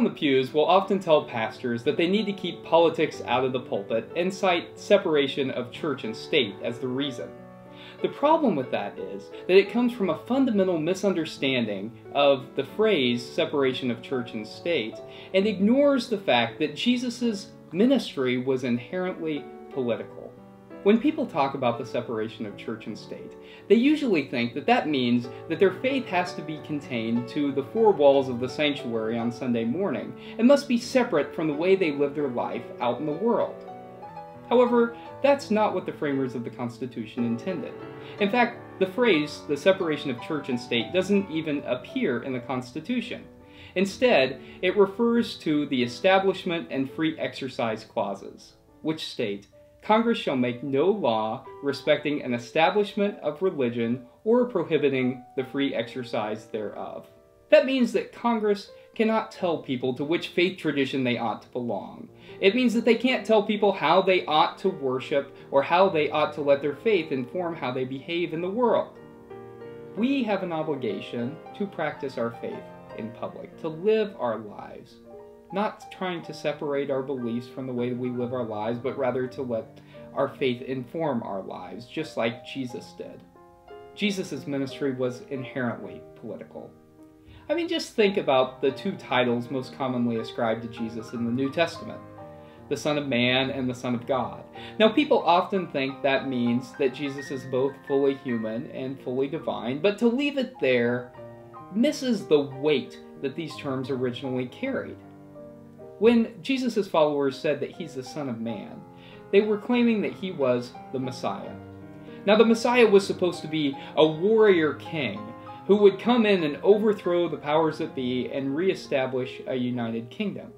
in the pews will often tell pastors that they need to keep politics out of the pulpit and cite separation of church and state as the reason. The problem with that is that it comes from a fundamental misunderstanding of the phrase separation of church and state and ignores the fact that Jesus' ministry was inherently political. When people talk about the separation of church and state, they usually think that that means that their faith has to be contained to the four walls of the sanctuary on Sunday morning and must be separate from the way they live their life out in the world. However, that's not what the framers of the Constitution intended. In fact, the phrase, the separation of church and state, doesn't even appear in the Constitution. Instead, it refers to the establishment and free exercise clauses, which state, Congress shall make no law respecting an establishment of religion or prohibiting the free exercise thereof. That means that Congress cannot tell people to which faith tradition they ought to belong. It means that they can't tell people how they ought to worship or how they ought to let their faith inform how they behave in the world. We have an obligation to practice our faith in public, to live our lives, not trying to separate our beliefs from the way that we live our lives, but rather to let our faith inform our lives, just like Jesus did. Jesus' ministry was inherently political. I mean, just think about the two titles most commonly ascribed to Jesus in the New Testament, the Son of Man and the Son of God. Now, people often think that means that Jesus is both fully human and fully divine, but to leave it there misses the weight that these terms originally carried. When Jesus' followers said that he's the Son of Man, they were claiming that he was the Messiah. Now, the Messiah was supposed to be a warrior king who would come in and overthrow the powers that be and reestablish a united kingdom.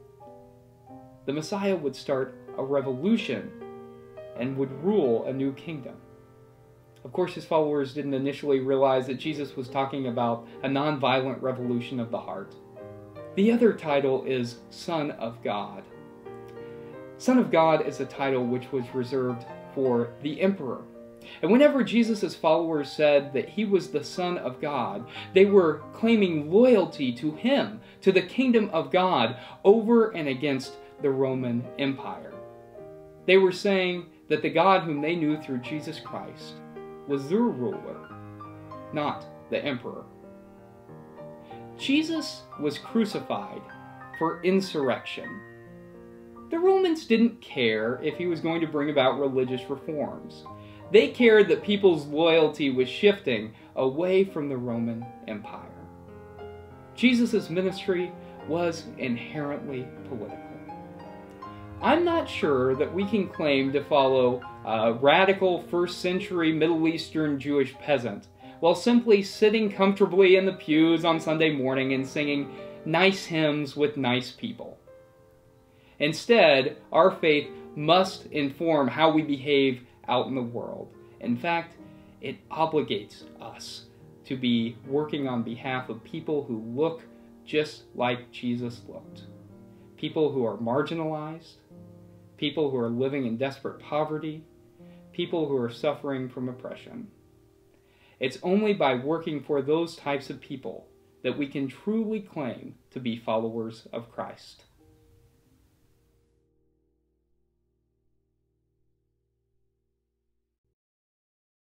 The Messiah would start a revolution and would rule a new kingdom. Of course, his followers didn't initially realize that Jesus was talking about a nonviolent revolution of the heart. The other title is Son of God. Son of God is a title which was reserved for the emperor. And whenever Jesus' followers said that he was the Son of God, they were claiming loyalty to him, to the kingdom of God, over and against the Roman Empire. They were saying that the God whom they knew through Jesus Christ was their ruler, not the emperor. Jesus was crucified for insurrection. The Romans didn't care if he was going to bring about religious reforms. They cared that people's loyalty was shifting away from the Roman Empire. Jesus' ministry was inherently political. I'm not sure that we can claim to follow a radical first-century Middle Eastern Jewish peasant while simply sitting comfortably in the pews on Sunday morning and singing nice hymns with nice people. Instead, our faith must inform how we behave out in the world. In fact, it obligates us to be working on behalf of people who look just like Jesus looked. People who are marginalized, people who are living in desperate poverty, people who are suffering from oppression. It's only by working for those types of people that we can truly claim to be followers of Christ.